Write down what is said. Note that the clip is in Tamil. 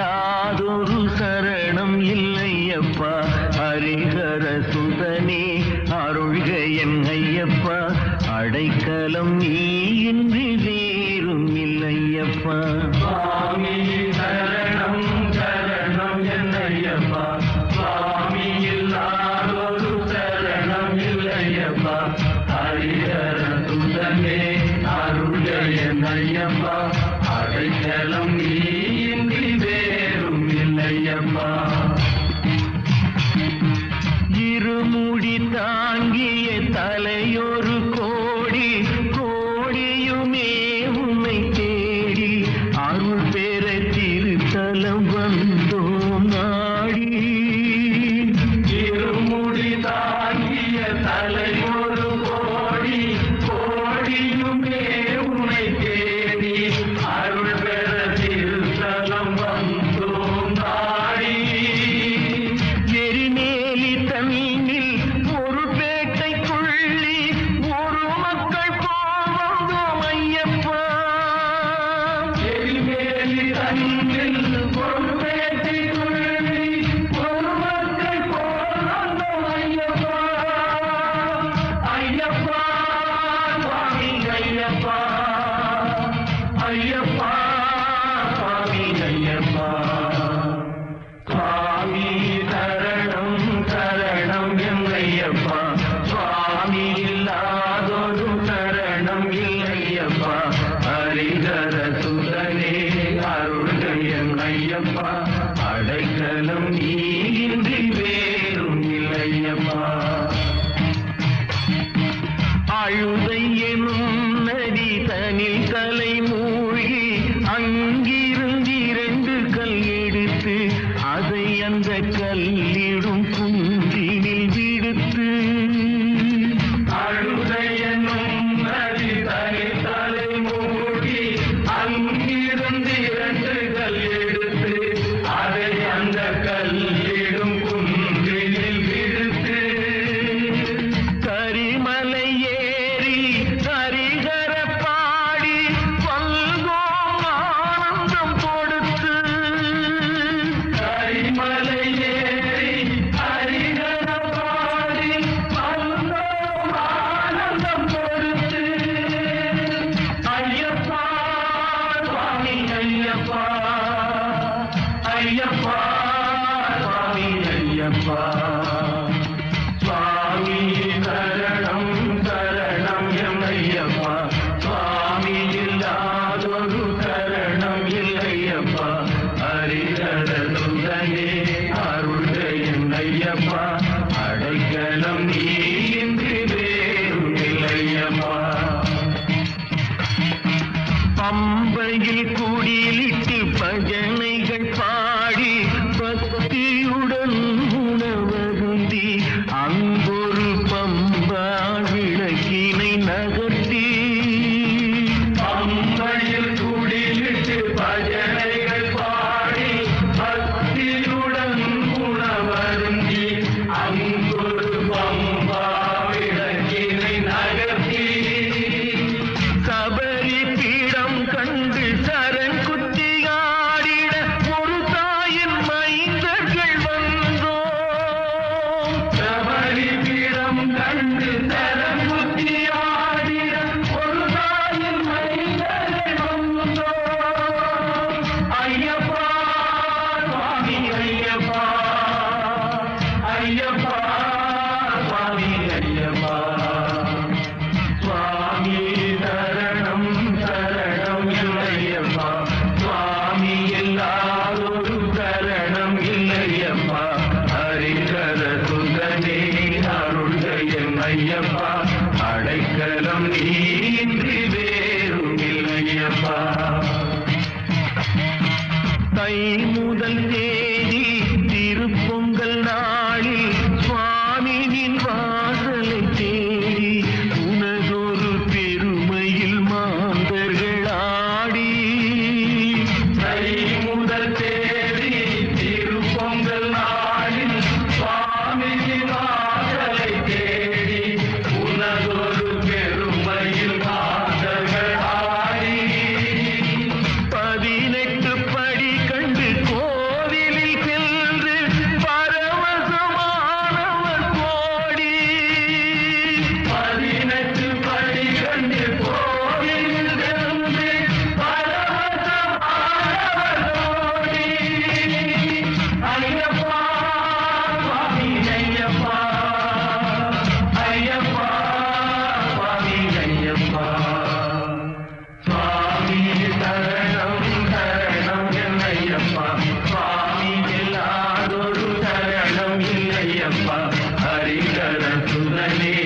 இல்லாதொரு சரணம் இல்லையப்பா. ஹரிஹர சுதனே அருள்க என் ஐயப்பா. அடைக்கலம் நீ இன்றி வேறும் இல்லையப்பா. சுவாமி சரணம் சரணம் என் ஐயப்பா. சுவாமி இல்லாதொரு சரணம் இல்லையப்பா. ஹரிஹர சுதனே அருள்க என் ஐயப்பா. அடைக்கலம் நீ இன்றி வேறும் இல்லையப்பா. இருமுடி தாங்கிய தலையொரு கோடி கோடியுமே உன்னை தேடி அருள் பெற திருத்தலம் வந்தோம் நாடி. இருமுடி தாங்கிய தலையொரு கோடி கோடியுமே உன்னை தேடி அருள் பெற திருத்தலம் வந்தோம் நாடி. எரிமேலி தன்னில் ஒரு பேட்டைக்குள்ளி ஒரு மக்கள் போல் வந்தோம் ஐயப்பா. எரிமேலி தன்னில் ஒரு பேட்டைக்குள்ளி ஒரு மக்கள் போல் வந்தோம் ஐயப்பா. ஐயப்பா சுவாமி ஐயப்பா. ஐயப்பா சுவாமி ஐயப்பா. சுவாமி சரணம் சரணம் என் ஐயப்பா. சுவாமி இல்லாதொரு சரணம் இல்லையப்பா. ஹரிஹர சுதனே அருள்க என் ஐயப்பா. அடைக்கலம் நீ இன்றி வேறும் இல்லையப்பா. அழுதை எனும் நதி தனில் தலை மூழ்கி அங்கிருந்து 2 கல் எடுத்து அதை அந்த கல்லிடும் குன்றினில் விடுத்து. அழுதை என்னும் நதி தலை மூழ்கி அங்கிருந்து 2 கல் எடுத்து அதை அந்த கல்லிடும் குன்றினில் விடுத்து. கரிமலை ஏறி ஹரிஹர பாடி வந்தோம் ஆனந்தம் கொடுத்து. கரிமலை ஏறி ஹரிஹர பாடி வந்தோம் ஆனந்தம் கொடுத்து. ஐயப்பா சுவாமி ஐயப்பா. ஐயப்பா சுவாமி ஐயப்பா. சுவாமி சரணம் சரணம் என் ஐயப்பா. சுவாமி இல்லாதொரு சரணம் இல்லையப்பா. ஹரிஹர சுதனே அருள்க என் ஐயப்பா. அடைக்கலம் நீ இன்றி வேறும் இல்லையப்பா. பம்பையில் குடிலிட்டு பஜனைகள் பாடி பக்தியுடன் உணவருந்தி அங்கொரு பம்பா விளக்கினை நகர்த்தி. பம்பையில் குடிலிட்டு பஜனைகள் பாடி பக்தியுடன் உணவருந்தி அங்கொரு பம்பா விளக்கினை நகர்த்தி. சபரி பீடம் கண்டு சரண் குத்தி ஆடிட ஒரு தாயின் மைந்தர்கள் வந்தோம். சபரி பீடம் கண்டு சரண் குத்தி ஆடிட ஒரு தாயின் மைந்தர்கள் வந்தோம். ஐயப்பா சுவாமி ஐயப்பா. ஐயப்பா சுவாமி ஐயப்பா. சுவாமி சரணம் சரணம் என் ஐயப்பா. சுவாமி இல்லாதொரு சரணம் இல்லையப்பா. ஹரிஹர சுதனே அருள்க என் ஐயப்பா. அடைக்கலம் நீ இன்றி வேறும் இல்லையப்பா. தை முதல் தேதி திருப்பொங்கல் நாளில் சுவாமியின் வாசலை தேடி உனதொரு பெருமையில் மாந்தர்கள் ஆடி. தை முதல் தேதி திருப்பொங்கல் நாளில் சுவாமி வாசலை தேடி உனதொரு பெருமையில் ஹரிகர சுதனே